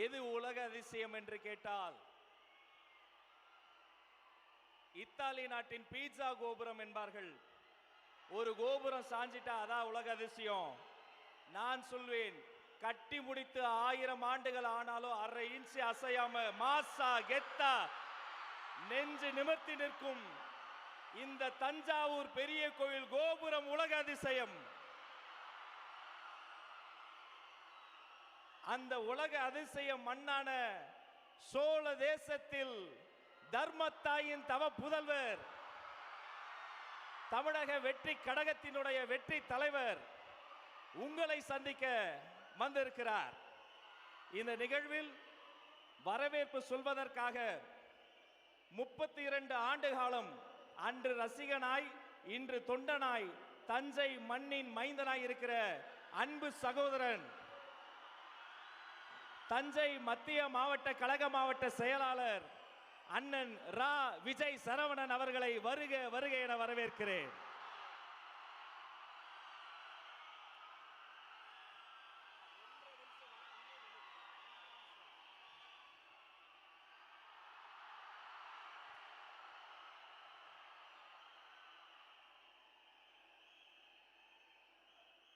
எது உலக அதிசயம் என்று கேட்டால் இத்தாலி நாட்டின் பீட்சா கோபுரம் என்பார்கள். ஒரு கோபுரம் சாஞ்சிட்டா அதான் உலக அதிசயம். நான் சொல்வேன், கட்டி முடித்து 1000 ஆண்டுகள் ஆனாலும் அரை இன்ச்சு அசையாம மாசா கெத்தா நெஞ்சு நிமிர்த்தி நிற்கும் இந்த தஞ்சாவூர் பெரிய கோயில் கோபுரம் உலக அதிசயம். அந்த உலக அதிசய மண்ணான சோழ தேசத்தில் தர்மத்தாயின் தவ புதல்வர், தமிழக வெற்றி கழகத்தினுடைய வெற்றி தலைவர் உங்களை சந்திக்க வந்திருக்கிறார். இந்த நிகழ்வில் வரவேற்பு சொல்வதற்காக 32 ஆண்டு காலம் அன்று ரசிகனாய் இன்று தொண்டனாய் தஞ்சை மண்ணின் மைந்தனாய் இருக்கிற அன்பு சகோதரன், தஞ்சை மத்திய மாவட்ட கழக மாவட்ட செயலாளர் அண்ணன் ரா விஜய் சரவணன் அவர்களை வருக வருக என வரவேற்கிறேன்.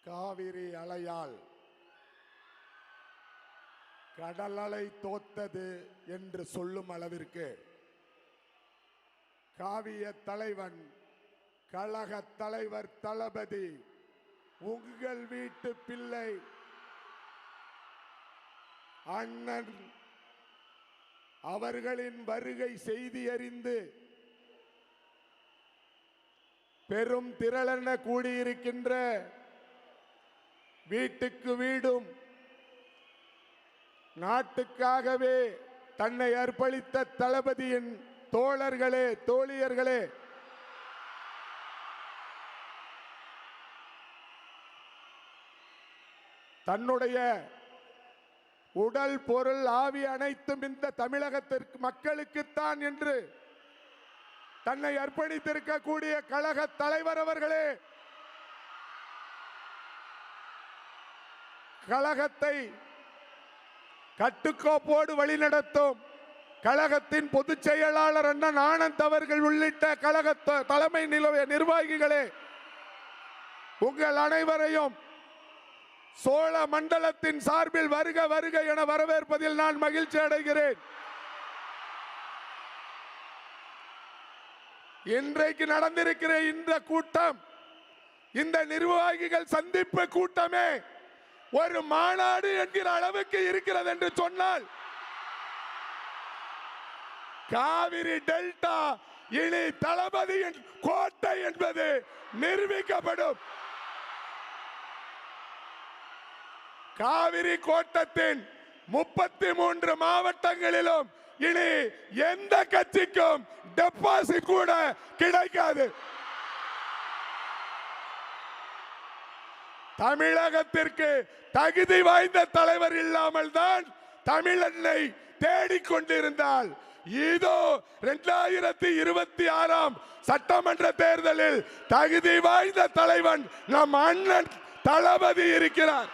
காவிரி அலையால் கடல் அலை தோத்தது என்று சொல்லும் அளவிற்கு காவிய தலைவன் கழக தலைவர் தளபதி உங்கள் வீட்டு பிள்ளை அண்ணன் அவர்களின் வருகை செய்தி அறிந்து பெரும் திரளென கூடியிருக்கின்ற வீட்டுக்கு வீடும் நாட்டுக்காகவே தன்னை அர்ப்பணித்த தளபதியின் தோழர்களே தோழியர்களே, தன்னுடைய உடல் பொருள் ஆவி அனைத்தும் இந்த தமிழகத்திற்கு மக்களுக்குத்தான் என்று தன்னை அர்ப்பணித்திருக்கக்கூடிய கழக தலைவர் அவர்களே, கழகத்தை கட்டுக்கோப்போடு வழிநடத்தும் கழகத்தின் பொதுச் செயலாளர் அண்ணன் ஆனந்த் அவர்கள் உள்ளிட்ட கழக தலைமை நிர்வாகிகளே, உங்கள் அனைவரையும் சோழ மண்டலத்தின் சார்பில் வருக வருக என வரவேற்பதில் நான் மகிழ்ச்சி அடைகிறேன். இன்றைக்கு நடந்திருக்கிற இந்த கூட்டம், இந்த நிர்வாகிகள் சந்திப்பு கூட்டமே ஒரு மாநாடு என்கிற அளவுக்கு இருக்கிறது என்று சொன்னால், காவிரி டெல்டா இனி தளபதியின் கோட்டை என்பது நிரூபிக்கப்படும். காவிரி கோட்டத்தின் 33 மாவட்டங்களிலும் இனி எந்த கட்சிக்கும் டெபாசிட் கூட கிடைக்காது. தமிழகத்திற்கு தகுதி வாய்ந்த தலைவர் இல்லாமல் தான் தமிழனை தேடிக்கொண்டிருந்தால், இதோ 2026 சட்டமன்ற தேர்தலில் தகுதி வாய்ந்த தலைவன் நம் அண்ணன் தளபதி இருக்கிறார்.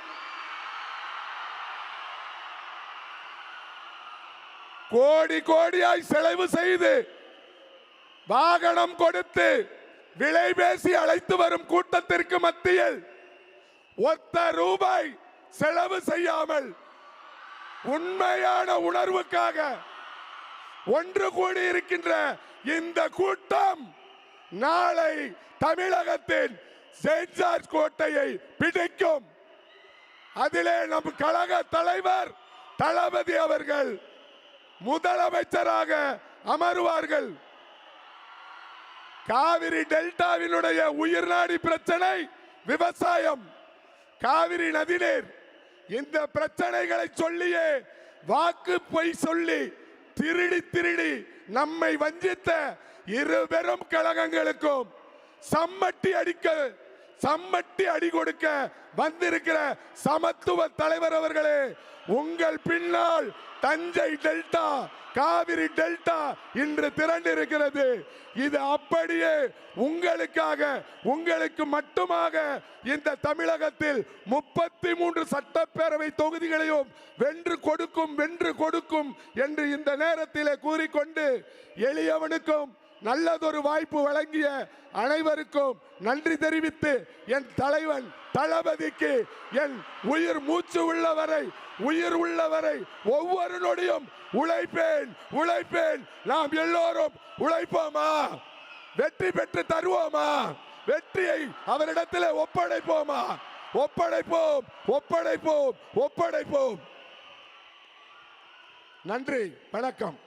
கோடி கோடியாய் செலவு செய்து வாகனம் கொடுத்து விலை பேசி அழைத்து வரும் கூட்டத்திற்கு மத்தியில் ஒத்த ரூபாய் செலவு செய்யாமல் உண்மையான உணர்வுக்காக ஒன்று கூடி இருக்கின்ற இந்த கூட்டம் நாளை தமிழகத்தின் செயின்ட் ஜார்ஜ் கோட்டையை பிடிக்கும். அதிலே நம் கழக தலைவர் தளபதி அவர்கள் முதலமைச்சராக அமருவார்கள். காவிரி டெல்டாவினுடைய உயிர்நாடி பிரச்சனை விவசாயம், காவிரி நதிநீர். இந்த பிரச்சனைகளை சொல்லியே வாக்கு பொய் சொல்லி திருடி திருடி நம்மை வஞ்சித்த இரு பெரும் கழகங்களுக்கும் சம்மட்டி அடிக்க சம்மட்டி அடி கொடுக்க வந்திருக்கிற சமத்துவ தலைவர் அவர்களே, உங்கள் பின்னால் தஞ்சை டெல்டா, காவிரி டெல்டா இன்று திரண்டிருக்கிறது. இது அப்படியே உங்களுக்காக, உங்களுக்கு மட்டுமாக இந்த தமிழகத்தில் 33 சட்டப்பேரவை தொகுதிகளையும் வென்று கொடுக்கும் என்று இந்த நேரத்திலே கூறிக்கொண்டு, எளியவனுக்கும் நல்லதொரு வாய்ப்பு வழங்கிய அனைவருக்கும் நன்றி தெரிவித்து, என் தலைவன் தளபதிக்கு என் உயிர் மூச்சு உள்ளவரை, உயிர் உள்ளவரை ஒவ்வொரு நொடியும் உழைப்பேன். நாம் எல்லோரும் உழைப்போமா? வெற்றி பெற்று தருவோமா? வெற்றியை அவரிடத்தில் ஒப்படைப்போமா? ஒப்படைப்போம். நன்றி, வணக்கம்.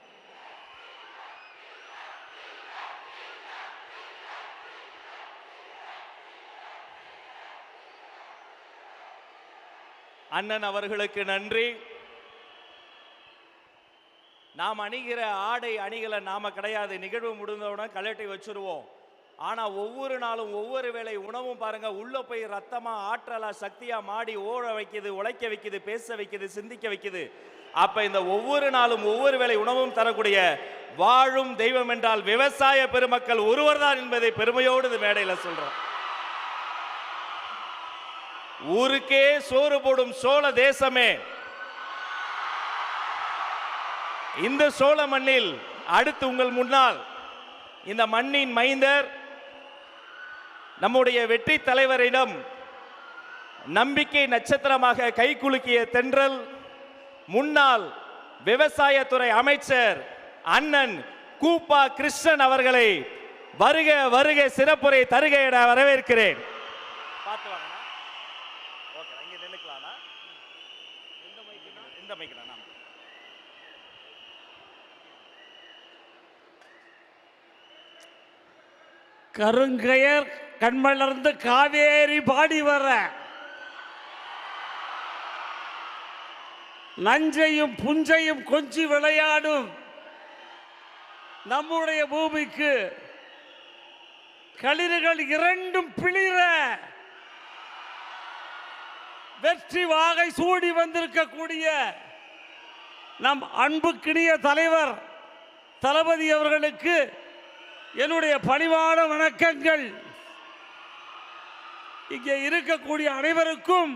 அண்ணன் அவர்களுக்கு நன்றி. நாம் அணிகிற ஆடை அணிகளை நாம கிடையாது, நிகழ்வு முடிந்தவுடன் கலட்டி வச்சிருவோம். ஆனா ஒவ்வொரு நாளும் ஒவ்வொரு வேளை உணவும் பாருங்க, உள்ள போய் ரத்தமா, ஆற்றலா, சக்தியா மாடி ஓட வைக்குது, உழைக்க வைக்குது, பேச வைக்குது, சிந்திக்க வைக்குது. அப்ப இந்த ஒவ்வொரு நாளும் ஒவ்வொரு வேளை உணவும் தரக்கூடிய வாழும் தெய்வம் என்றால் விவசாய பெருமக்கள் ஒருவர்தான் என்பதை பெருமையோடு இந்த மேடையில் சொல்றோம். ஊருக்கே சோறு போடும் சோழ தேசமே, இந்த சோழ மண்ணில் அடுத்து உங்கள் முன்னால் இந்த மண்ணின் மைந்தர், நம்முடைய வெற்றி தலைவரிடம் நம்பிக்கை நட்சத்திரமாக கைகுலுக்கிய தென்றல், முன்னாள் விவசாயத்துறை அமைச்சர் அண்ணன் கூப்பா கிருஷ்ணன் அவர்களை வருக வருக சிறப்புரை தருக என வரவேற்கிறேன். பார்த்து வாங்க. கருங்கயர் கண்மலர்ந்து காவேரி பாடி வர, நஞ்சையும் புஞ்சையும் கொஞ்சி விளையாடும் நம்முடைய பூமிக்கு களிறுகள் இரண்டும் பிளிர வெற்றி வாகை சூடி வந்திருக்கக்கூடிய நம் அன்புக்கினிய தலைவர் தளபதி அவர்களுக்கு என்னுடைய பணிவான வணக்கங்கள். இங்கே இருக்கக்கூடிய அனைவருக்கும்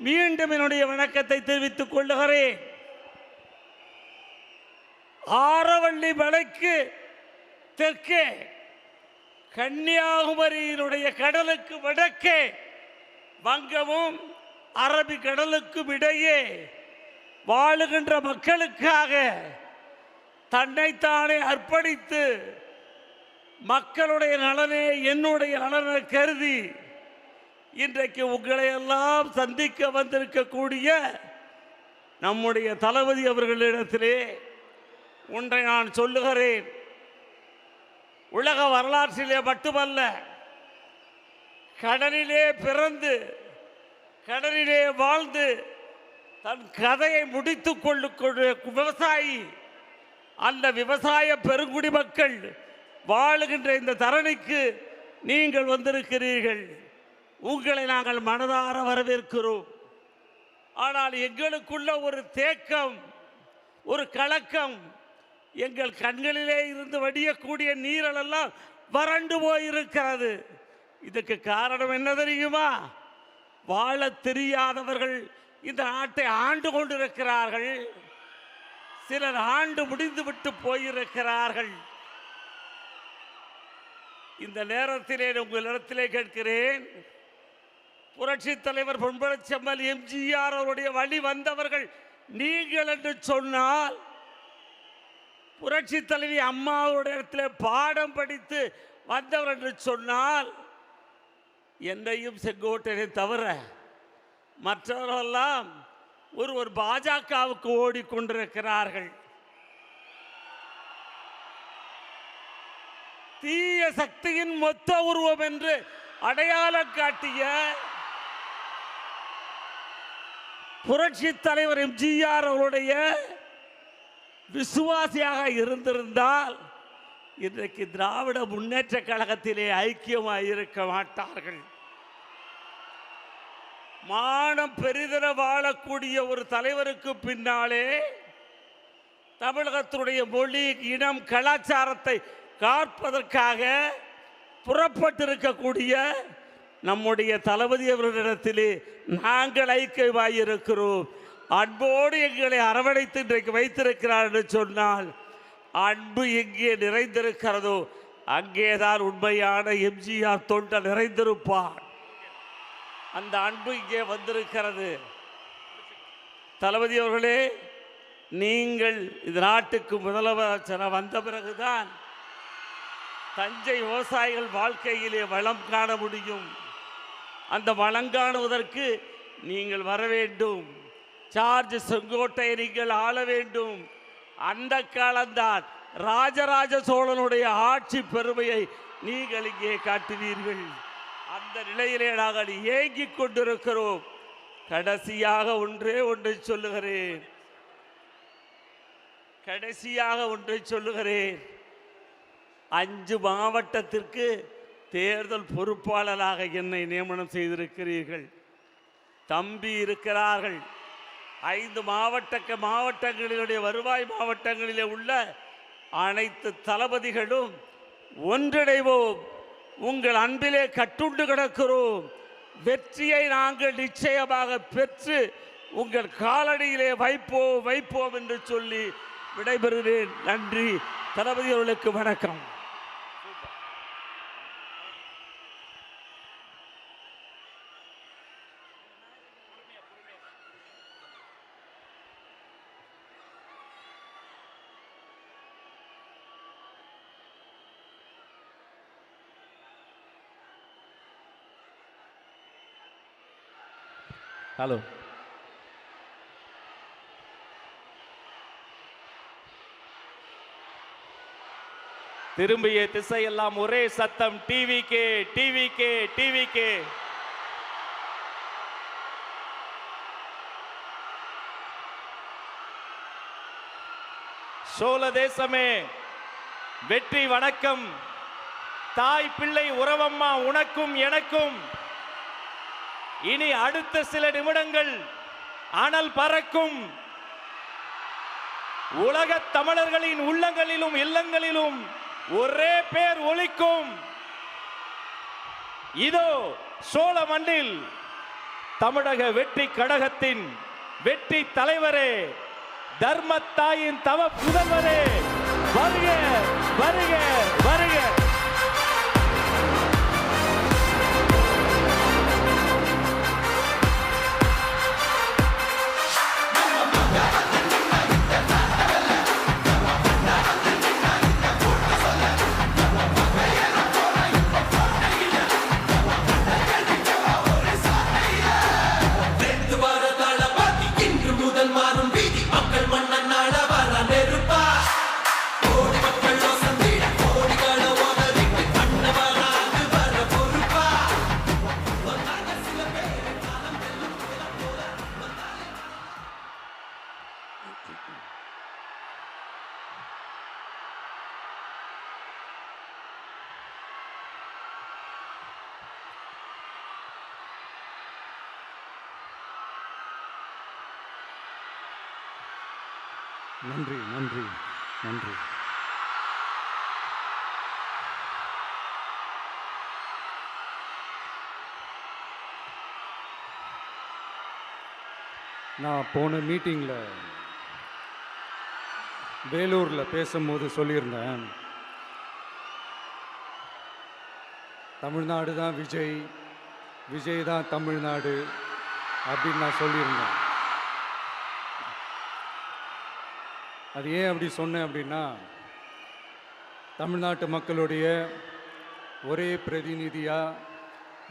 மீண்டும் என்னுடைய வணக்கத்தை தெரிவித்துக் கொள்ளுகிறேன். ஆரவள்ளி மலைக்கு தெற்கே, கன்னியாகுமரியினுடைய கடலுக்கு வடக்கே, வங்கமும் அரபிக் கடலுக்கும் இடையே வாழுகின்ற மக்களுக்காக தன்னைத்தானே அர்ப்பணித்து மக்களுடைய நலனே என்னுடைய நலனை கருதி இன்றைக்கு உங்களை எல்லாம் சந்திக்க வந்திருக்கக்கூடிய நம்முடைய தளபதி அவர்களிடத்திலே ஒன்றை நான் சொல்லுகிறேன். உலக வரலாற்றிலே மட்டுமல்ல, கடலிலே பிறந்து கடலிலே வாழ்ந்து தன் கதையை முடித்துக் கொள்ளக்கூடிய விவசாயி, அந்த விவசாய பெருங்குடி மக்கள் வாழுகின்ற இந்த தரணிக்கு நீங்கள் வந்திருக்கிறீர்கள். உங்களை நாங்கள் மனதார வரவேற்கிறோம். ஆனால் எங்களுக்குள்ள ஒரு தேக்கம், ஒரு கலக்கம், எங்கள் கண்களிலே இருந்து வடியக்கூடிய நீரெல்லாம் வறண்டு போயிருக்கிறது. இதுக்கு காரணம் என்ன தெரியுமா? வாழ தெரியாதவர்கள் இந்த நாட்டை ஆண்டு கொண்டிருக்கிறார்கள். சிலர் ஆண்டு முடிந்து விட்டு போயிருக்கிறார்கள். இந்த நேரத்திலே உங்களிடத்திலே கேட்கிறேன், புரட்சி தலைவர் பொன்பழச்செம்மல் எம்ஜிஆர் அவருடைய வழி வந்தவர்கள் நீங்கள் என்று சொன்னால், புரட்சி தலைவி அம்மாவுடைய இடத்துல பாடம் படித்து வந்தவர் என்று சொன்னால், என்னையும் செங்கோட்டையை தவிர மற்றவரெல்லாம் ஒரு பாஜகவுக்கு ஓடிக்கொண்டிருக்கிறார்கள். தீய சக்தியின் மொத்த உருவம் என்று அடையாளம் காட்டிய புரட்சி தலைவர் எம்ஜிஆர் அவருடைய விசுவாசியாக இருந்திருந்தால் இன்றைக்கு திராவிட முன்னேற்ற கழகத்திலே ஐக்கியமாக இருக்க மாட்டார்கள். மானம் பெரிதென வாழக்கூடிய ஒரு தலைவருக்கு பின்னாலே தமிழகத்தினுடைய மொழி, இனம், கலாச்சாரத்தை காப்பதற்காக புறப்பட்டிருக்கக்கூடிய நம்முடைய தளபதி அவர்களிடத்திலே நாங்கள் ஐக்கியமாயிருக்கிறோம். அன்போடு எங்களை அரவணைத்து இன்றைக்கு வைத்திருக்கிறார் என்று சொன்னால், அன்பு எங்கே நிறைந்திருக்கிறதோ அங்கேதான் உண்மையான எம்ஜிஆர் தொண்டர் நிறைந்திருப்பார். அந்த அன்பு இங்கே வந்திருக்கிறது. தளபதி அவர்களே, நீங்கள் இந்த நாட்டுக்கு முதலமைச்சர் வந்த பிறகுதான் தஞ்சை விவசாயிகள் வாழ்க்கையிலே வளம் காண முடியும். அந்த வளம் காணுவதற்கு நீங்கள் வர வேண்டும். ஜார்ஜ் செங்கோட்டையை நீங்கள் ஆள வேண்டும். அந்த காலம்தான் ராஜராஜ சோழனுடைய ஆட்சி பெருமையை நீங்கள் இங்கே காட்டுவீர்கள். அந்த நிலையிலே நாங்கள் ஏங்கிக் கொண்டிருக்கிறோம். கடைசியாக ஒன்றை சொல்லுகிறேன். 5 மாவட்டத்திற்கு தேர்தல் பொறுப்பாளராக என்னை நியமனம் செய்திருக்கிறீர்கள். தம்பி இருக்கிறார்கள். 5 மாவட்டங்களிலுடைய வருவாய் மாவட்டங்களிலே உள்ள அனைத்து தளபதிகளும் ஒன்றிணைவோம். உங்கள் அன்பிலே கட்டுண்டு கிடக்கிறோம். வெற்றியை நாங்கள் நிச்சயமாக பெற்று உங்கள் காலடியிலே வைப்போம் என்று சொல்லி விடைபெறுகிறேன். நன்றி. தளபதி அவர்களுக்கு வணக்கம். ஹலோ, திரும்பிய திசையெல்லாம் ஒரே சத்தம், டிவிகே டிவிகே டிவிகே. சோழ தேசமே வெற்றி வணக்கம். தாய் பிள்ளை உறவம்மா உனக்கும் எனக்கும். இனி அடுத்த சில நிமிடங்கள் அனல் பறக்கும். உலக தமிழர்களின் உள்ளங்களிலும் இல்லங்களிலும் ஒரே பேர் ஒலிக்கும். இதோ சோழ மண்ணில் தமிழக வெற்றி கழகத்தின் வெற்றி தலைவரே, தர்மத்தாயின் தவ புதல்வரே, வருக வருக வருக. நன்றி நன்றி நன்றி. நான் போன மீட்டிங்கில் வேலூரில் பேசும்போது சொல்லியிருந்தேன், தமிழ்நாடு தான் விஜய், விஜய் தான் தமிழ்நாடு அப்படின்னு நான் சொல்லியிருந்தேன். அது ஏன் அப்படி சொன்னேன் அப்படின்னா, தமிழ்நாட்டு மக்களுடைய ஒரே பிரதிநிதியாக,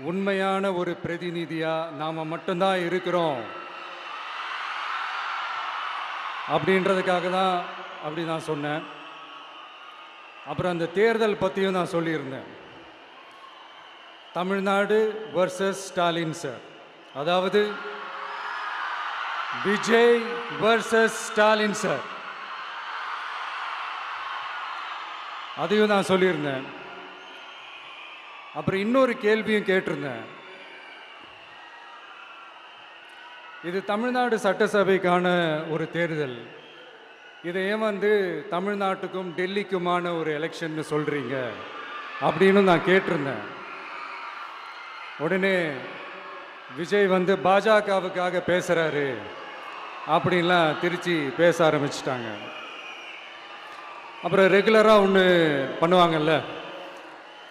உண்மையான ஒரு பிரதிநிதியாக நாம் மட்டும்தான் இருக்கிறோம் அப்படின்றதுக்காக தான் அப்படி நான் சொன்னேன். அப்புறம் அந்த தேர்தல் பற்றியும் நான் சொல்லியிருந்தேன். தமிழ்நாடு வர்சஸ் ஸ்டாலின் சார், அதாவது விஜய் வர்சஸ் ஸ்டாலின் சார், அதையும் நான் சொல்லியிருந்தேன். அப்புறம் இன்னொரு கேள்வியும் கேட்டிருந்தேன். இது தமிழ்நாடு சட்டசபைக்கான ஒரு தேர்தல். இதை ஏன் தமிழ்நாட்டுக்கும் டெல்லிக்குமான ஒரு எலெக்ஷன் சொல்கிறீங்க அப்படின்னு நான் கேட்டிருந்தேன். உடனே விஜய் பாஜகவுக்காக பேசுகிறாரு அப்படின்லாம் திருச்சி பேச ஆரம்பிச்சிட்டாங்க. அப்புறம் ரெகுலராக ஒன்று பண்ணுவாங்கல்ல,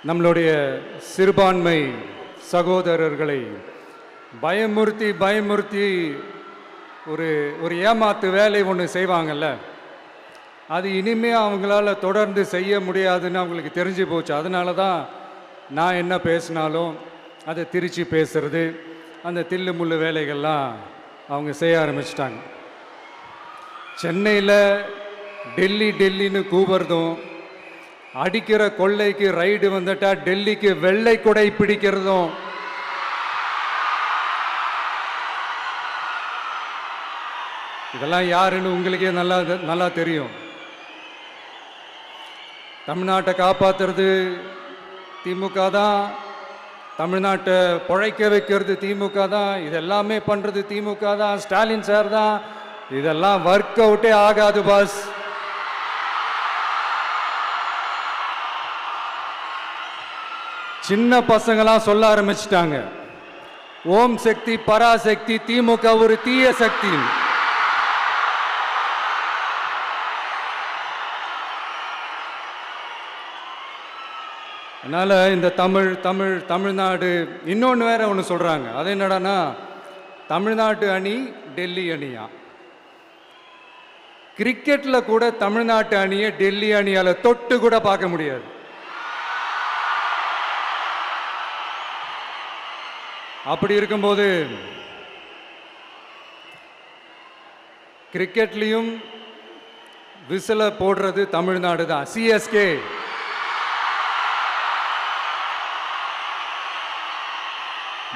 நம்மளுடைய சிறுபான்மை சகோதரர்களை பயமுறுத்தி ஒரு ஏமாத்து வேலை ஒன்று செய்வாங்கல்ல, அது இனிமே அவங்களால தொடர்ந்து செய்ய முடியாதுன்னு அவங்களுக்கு தெரிஞ்சு போச்சு. அதனால தான் நான் என்ன பேசினாலும் அதை திருச்சி பேசுறது, அந்த தில்லு முள்ளு வேலைகள்லாம் அவங்க செய்ய ஆரம்பிச்சிட்டாங்க. சென்னையில் டெல்லின்னு கூவுறதும், அடிக்கிற கொள்ளைக்கு ரைடு வந்துட்டா டெல்லிக்கு வெள்ளை கொடை பிடிக்கிறதும், இதெல்லாம் யாருன்னு உங்களுக்கே நல்லா தெரியும். தமிழ்நாட்டை காப்பாற்றுறது திமுக தான், தமிழ்நாட்டை பிழைக்க வைக்கிறது திமுக தான், இதெல்லாமே பண்ணுறது திமுக தான், ஸ்டாலின் சார் தான். இதெல்லாம் ஒர்க் அவுட்டே ஆகாது பாஸ். சின்ன பசங்களாம் சொல்ல ஆரம்பிச்சிட்டாங்க, ஓம் சக்தி பராசக்தி, திமுக ஒரு தீய சக்தி. அதனால் இந்த தமிழ்நாடு இன்னொன்று வேற ஒன்று சொல்கிறாங்க. அது என்னடான்னா, தமிழ்நாட்டு அணி டெல்லி அணியா. கிரிக்கெட்டில் கூட தமிழ்நாட்டு அணியை டெல்லி அணியால் தொட்டு கூட பார்க்க முடியாது. அப்படி இருக்கும்போது கிரிக்கெட்லேயும் விசில போடுறது தமிழ்நாடு தான். சிஎஸ்கே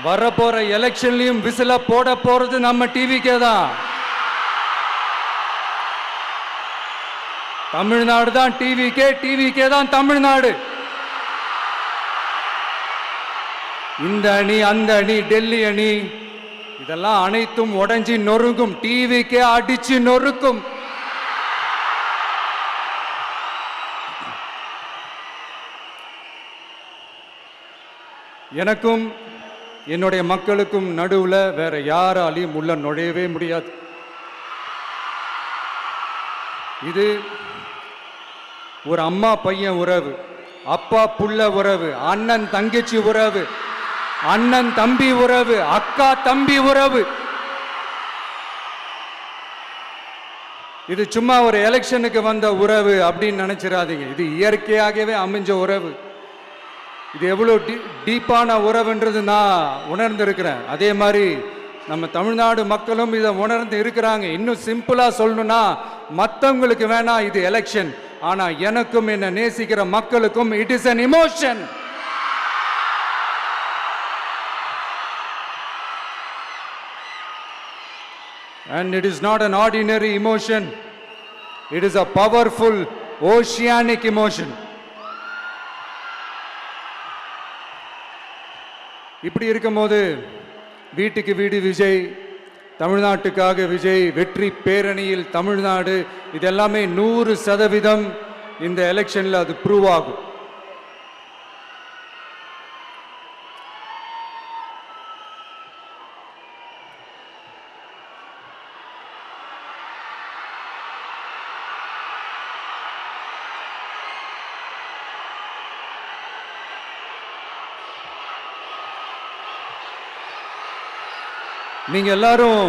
வரப்போற எலெக்ஷன்லயும் விசில போட போறது நம்ம டிவிக்கே தான். தமிழ்நாடு தான் டிவிக்கே தான் தமிழ்நாடு. இந்த அணி அந்த அணி டெல்லி அணி இதெல்லாம் அனைத்தும் உடைஞ்சி நொறுங்கும், டிவிக்கே அடிச்சு நொறுக்கும். எனக்கும் என்னுடைய மக்களுக்கும் நடுவில் வேற யாராலையும் உள்ள நுழையவே முடியாது. இது ஒரு அம்மா பையன் உறவு, அப்பா புள்ள உறவு, அண்ணன் தங்கச்சி உறவு, அண்ணன் தம்பி உறவு, அக்கா தம்பி உறவு. இது சும்மா ஒரு எலெக்ஷனுக்கு வந்த உறவு அப்படின்னு நினைச்சிடாதீங்க. இது இயற்கையாகவே அமைஞ்ச உறவு. இது எவ்வளோ டீப்பான உறவுன்றது நான் உணர்ந்திருக்கிறேன். அதே மாதிரி நம்ம தமிழ்நாடு மக்களும் இதை உணர்ந்து இருக்கிறாங்க. இன்னும் சிம்பிளா சொல்லணும்னா, மற்றவங்களுக்கு வேணா இது எலெக்ஷன், ஆனா எனக்கும் என்ன நேசிக்கிற மக்களுக்கும் it is an emotion. And it is not an ordinary emotion. It is a powerful oceanic emotion. இப்படி இருக்கும்போது வீட்டுக்கு வீடு விஜய், தமிழ்நாட்டுக்காக விஜய், வெற்றி பேரணியில் தமிழ்நாடு, இதெல்லாமே 100% இந்த எலெக்ஷன்ல அது ப்ரூவ் ஆகும். நீங்க எல்லாரும்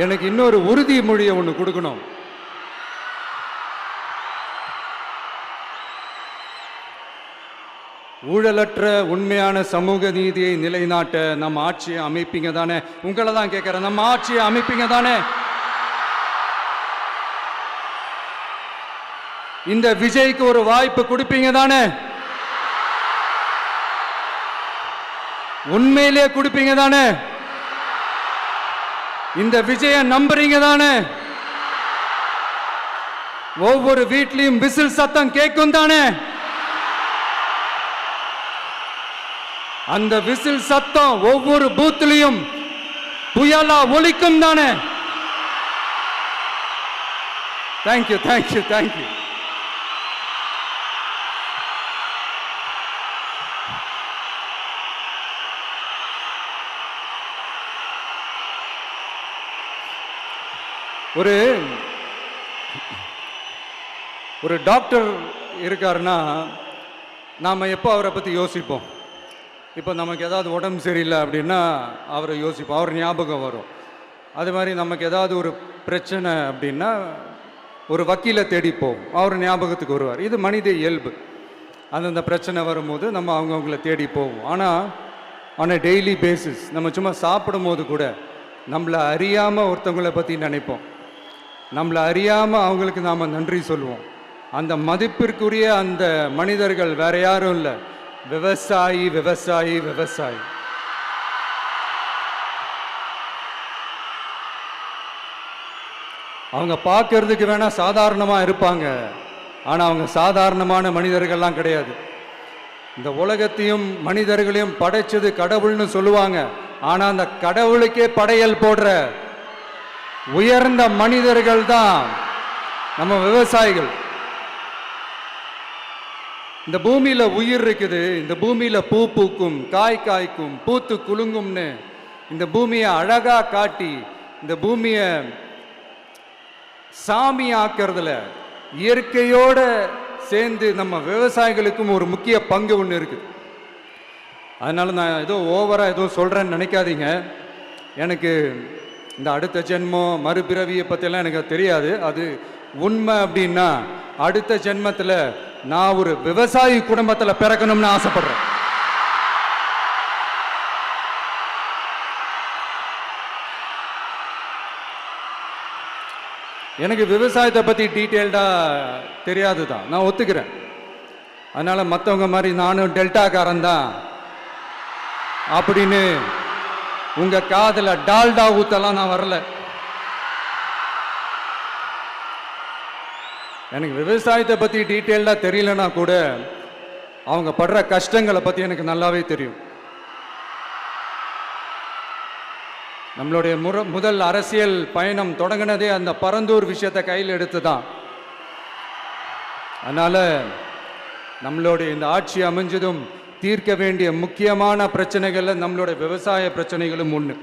எனக்கு இன்னொரு உறுதிமொழியை ஒன்று கொடுக்கணும். ஊழலற்ற உண்மையான சமூக நீதியை நிலைநாட்ட நம்ம ஆட்சியை அமைப்பீங்க தானே? உங்களை தான் கேட்கிறேன், நம்ம ஆட்சியை அமைப்பீங்க தானே? இந்த விஜய்க்கு ஒரு வாய்ப்பு கொடுப்பீங்க தானே? உண்மையிலே கொடுப்பீங்க தானே? இந்த விஜய நம்புறீங்க தானே? ஒவ்வொரு வீட்லயும் விசில் சத்தம் கேட்கும் தானே? அந்த விசில் சத்தம் ஒவ்வொரு பூத்திலையும் புயலா ஒலிக்கும் தானே? Thank you thank you thank you. ஒரு டாக்டர் இருக்காருன்னா நாம் எப்போ அவரை பற்றி யோசிப்போம்? இப்போ நமக்கு ஏதாவது உடம்பு சரியில்லை அப்படின்னா அவரை யோசிப்போம், அவர் ஞாபகம் வரும். அது மாதிரி நமக்கு ஏதாவது ஒரு பிரச்சனை அப்படின்னா ஒரு வக்கீலை தேடிப்போம், அவர் ஞாபகத்துக்கு வருவார். இது மனித இயல்பு. அந்தந்த பிரச்சனை வரும்போது நம்ம அவங்கவுங்கள தேடி போவோம். ஆனால் ஆன் அ டெய்லி பேசிஸ் நம்ம சும்மா சாப்பிடும் போது கூட நம்மளை அறியாமல் ஒருத்தவங்களை பற்றி நினைப்போம், நம்மளை அறியாமல் அவங்களுக்கு நாம் நன்றி சொல்லுவோம். அந்த மதிப்பிற்குரிய அந்த மனிதர்கள் வேற யாரும் இல்லை, விவசாயி விவசாயி விவசாயி. அவங்க பார்க்கறதுக்கு வேணா சாதாரணமாக இருப்பாங்க, ஆனால் அவங்க சாதாரணமான மனிதர்கள்லாம் கிடையாது. இந்த உலகத்தையும் மனிதர்களையும் படைச்சது கடவுள்னு சொல்லுவாங்க, ஆனால் அந்த கடவுளுக்கே படையல் போடுற உயர்ந்த மனிதர்கள் தான் நம்ம விவசாயிகள். இந்த பூமியில உயிர் இருக்குது, இந்த பூமியில பூ பூக்கும், காய் காய்க்கும், பூத்து குலுங்கும்னு இந்த பூமியை அழகா காட்டி இந்த பூமியை சாமி ஆக்கிறதுல இயற்கையோட சேர்ந்து நம்ம விவசாயிகளுக்கும் ஒரு முக்கிய பங்கு ஒன்று இருக்குது. அதனால நான் ஏதோ ஓவரா ஏதோ சொல்றேன்னு நினைக்காதீங்க. எனக்கு இந்த அடுத்த ஜென்மம் மறுபிறவியை பற்றியெல்லாம் எனக்கு தெரியாது. அது உண்மை அப்படின்னா அடுத்த ஜென்மத்தில் நான் ஒரு விவசாயி குடும்பத்தில் பிறக்கணும்னு ஆசைப்படுறேன். எனக்கு விவசாயத்தை பற்றி டீட்டெயில்டாக தெரியாது தான், நான் ஒத்துக்கிறேன். அதனால் மற்றவங்க மாதிரி நானும் டெல்டாக்காரன் தான் அப்படின்னு உங்கள் காதில் டால்டா ஊத்தலாம் நான் வரல. எனக்கு விவசாயத்தை பற்றி டீட்டெயில்டாக தெரியலனா கூட அவங்க படுற கஷ்டங்களை பற்றி எனக்கு நல்லாவே தெரியும். நம்மளுடைய முதல் அரசியல் பயணம் தொடங்கினதே அந்த பரந்தூர் விஷயத்தை கையில் எடுத்து தான். அதனால நம்மளுடைய இந்த ஆட்சி அமைஞ்சதும் தீர்க்க வேண்டிய முக்கியமான பிரச்சனைகள்ல நம்மளுடைய விவசாய பிரச்சனைகளும் ஒன்று.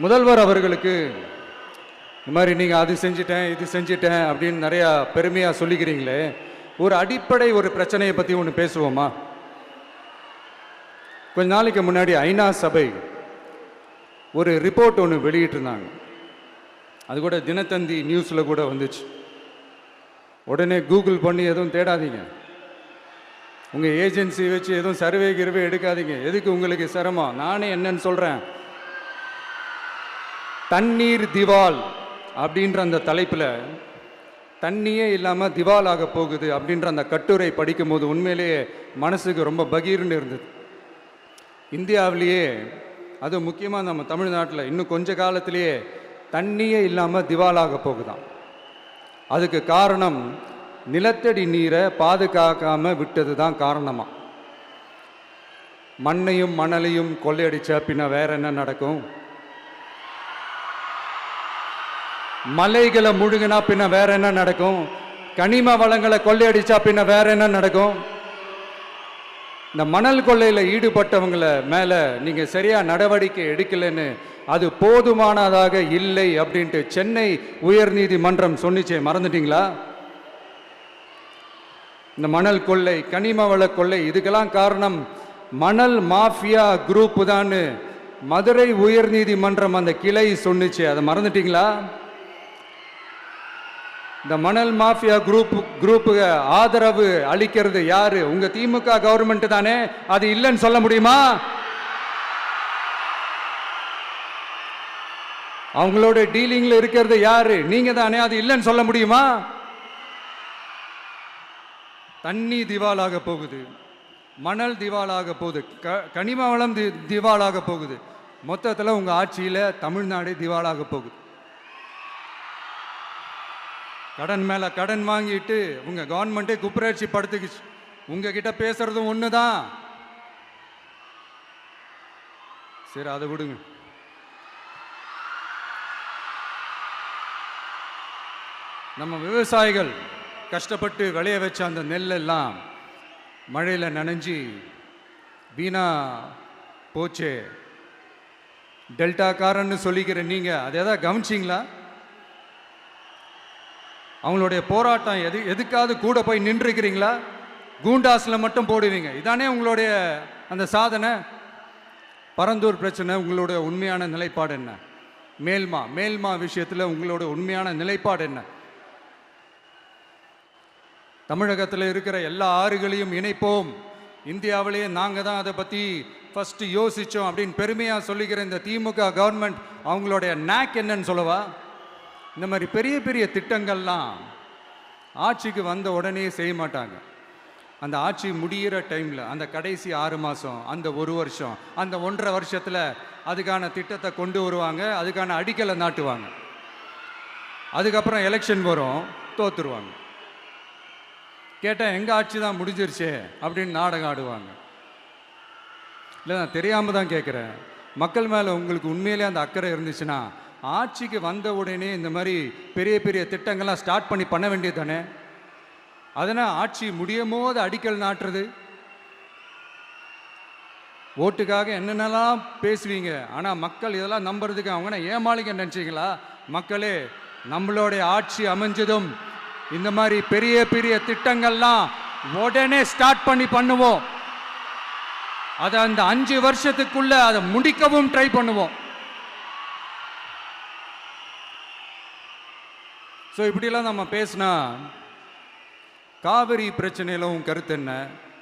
முதல்வர் அவர்களுக்கு இந்த மாதிரி நீங்கள் அது செஞ்சிட்டேன் இது செஞ்சிட்டேன் அப்படின்னு நிறையா பெருமையாக சொல்லிக்கிறீங்களே, ஒரு அடிப்படை ஒரு பிரச்சனையை பற்றி ஒன்று பேசுவோமா? கொஞ்ச நாளைக்கு முன்னாடி ஐநா சபை ஒரு ரிப்போர்ட் ஒன்று வெளியிட்டிருந்தாங்க. அது கூட தினத்தந்தி நியூஸில் கூட வந்துச்சு. உடனே கூகுள் பண்ணி எதுவும் தேடாதீங்க, உங்கள் ஏஜென்சி வச்சு எதுவும் சர்வே கிருவே எடுக்காதீங்க. எதுக்கு உங்களுக்கு சிரமம்? நானே என்னன்னு சொல்கிறேன். தண்ணீர் திவால் அப்படின்ற அந்த தலைப்பில் தண்ணியே இல்லாமல் திவால் ஆக போகுது அப்படின்ற அந்த கட்டுரை படிக்கும்போது உண்மையிலேயே மனசுக்கு ரொம்ப பகீர்னு இருந்தது. இந்தியாவிலேயே அது முக்கியமாக நம்ம தமிழ்நாட்டில் இன்னும் கொஞ்ச காலத்திலேயே தண்ணியே இல்லாமல் திவாலாக போகுதான். அதுக்கு காரணம் நிலத்தடி நீரை பாதுகாக்காமல் விட்டது தான் காரணமா. மண்ணையும் மணலையும் கொள்ளையடிச்சா பின்ன வேற என்ன நடக்கும்? மலைகளை முழுகினா பின்ன வேற என்ன நடக்கும்? கனிம வளங்களை கொள்ளையடிச்சா பின்ன வேற என்ன நடக்கும்? இந்த மணல் கொள்ளையில் ஈடுபட்டவங்களை மேலே நீங்கள் சரியாக நடவடிக்கை எடுக்கலைன்னு அது போதுமானதாக இல்லை அப்படின்ட்டு சென்னை உயர்நீதிமன்றம் சொன்னிச்சே, மறந்துட்டீங்களா? இந்த மணல் கொள்ளை, கனிம வள கொள்ளை, இதுக்கெல்லாம் காரணம் மணல் மாஃபியா குரூப் தான் மதுரை உயர்நீதிமன்றம் அந்த கிளை சொன்னிச்சு. அதை மறந்துட்டீங்களா? இந்த மணல் மாஃபியா குரூப்புக்கு ஆதரவு அளிக்கிறது யாரு? உங்க திமுக கவர்மெண்ட் தானே. அது இல்லைன்னு சொல்ல முடியுமா? அவங்களோட டீலிங்ல இருக்கிறது யாரு? நீங்க தானே. அது இல்லைன்னு சொல்ல முடியுமா? தண்ணி திவாலாக போகுது, மணல் திவாலாக போகுது, கனிம வளம் திவாலாக போகுது. மொத்தத்தில் உங்க ஆட்சியில தமிழ்நாடு திவாலாக போகுது. கடன் மேல கடன் வாங்கிட்டு உங்க கவர்மெண்ட்டே குப்பராட்சி படுத்துக்குச்சு. உங்ககிட்ட பேசுறதும் ஒண்ணுதான். சரி, அதை விடுங்க. நம்ம விவசாயிகள் கஷ்டப்பட்டு விளைய வச்ச அந்த நெல்லெல்லாம் மழையில் நனைஞ்சி வீணா போச்சே. டெல்டாக்காரன்னு சொல்லிக்கிற நீங்கள் அதை எதாவது கவனிச்சிங்களா? அவங்களுடைய போராட்டம் எதுக்காவது கூட போய் நின்றுக்கிறீங்களா? கூண்டாஸில் மட்டும் போடுவீங்க. இதானே உங்களுடைய அந்த சாதனை. பரந்தூர் பிரச்சனை உங்களுடைய உண்மையான நிலைப்பாடு என்ன? மேல்மா விஷயத்தில் உங்களோட உண்மையான நிலைப்பாடு என்ன? தமிழகத்தில் இருக்கிற எல்லா ஆறுகளையும் இணைப்போம், இந்தியாவிலேயே நாங்கள் தான் அதை பற்றி ஃபஸ்ட்டு யோசித்தோம் அப்படின்னு பெருமையாக சொல்லிக்கிற இந்த திமுக கவர்மெண்ட் அவங்களுடைய நாக் என்னன்னு சொல்லவா? இந்த மாதிரி பெரிய பெரிய திட்டங்கள்லாம் ஆட்சிக்கு வந்த உடனே செய்ய மாட்டாங்க. அந்த ஆட்சி முடிகிற டைமில், அந்த கடைசி 6 மாதம், அந்த 1 வருஷம், அந்த 1.5 வருஷத்தில் அதுக்கான திட்டத்தை கொண்டு வருவாங்க, அதுக்கான அடிக்கலை நாட்டுவாங்க. அதுக்கப்புறம் எலெக்ஷன் வரும், தோத்துருவாங்க. கேட்டால் எங்கள் ஆட்சி தான் முடிஞ்சிருச்சே அப்படின்னு நாடகம் ஆடுவாங்க. இல்லை, நான் தெரியாமல் தான் கேட்குறேன். மக்கள் மேலே உங்களுக்கு உண்மையிலே அந்த அக்கறை இருந்துச்சுன்னா ஆட்சிக்கு வந்த உடனே இந்த மாதிரி பெரிய பெரிய திட்டங்கள்லாம் ஸ்டார்ட் பண்ண வேண்டியது தானே. அதனால் ஆட்சி முடியும் போது அடிக்கல் நாட்டுறது. ஓட்டுக்காக என்னென்னலாம் பேசுவீங்க, ஆனால் மக்கள் இதெல்லாம் நம்புறதுக்கு அவங்க ஏமாளிங்க நினச்சிங்களா? மக்களே, நம்மளுடைய ஆட்சி அமைஞ்சதும் இந்த மாதிரி பெரிய பெரிய திட்டங்கள்லாம் உடனே ஸ்டார்ட் பண்ணுவோம். அதை அந்த 5 வருஷத்துக்குள்ள அதை முடிக்கவும் ட்ரை பண்ணுவோம். ஸோ இப்படிலாம் நம்ம பேசினா காவிரி பிரச்சனையில் உன் கருத்து என்ன,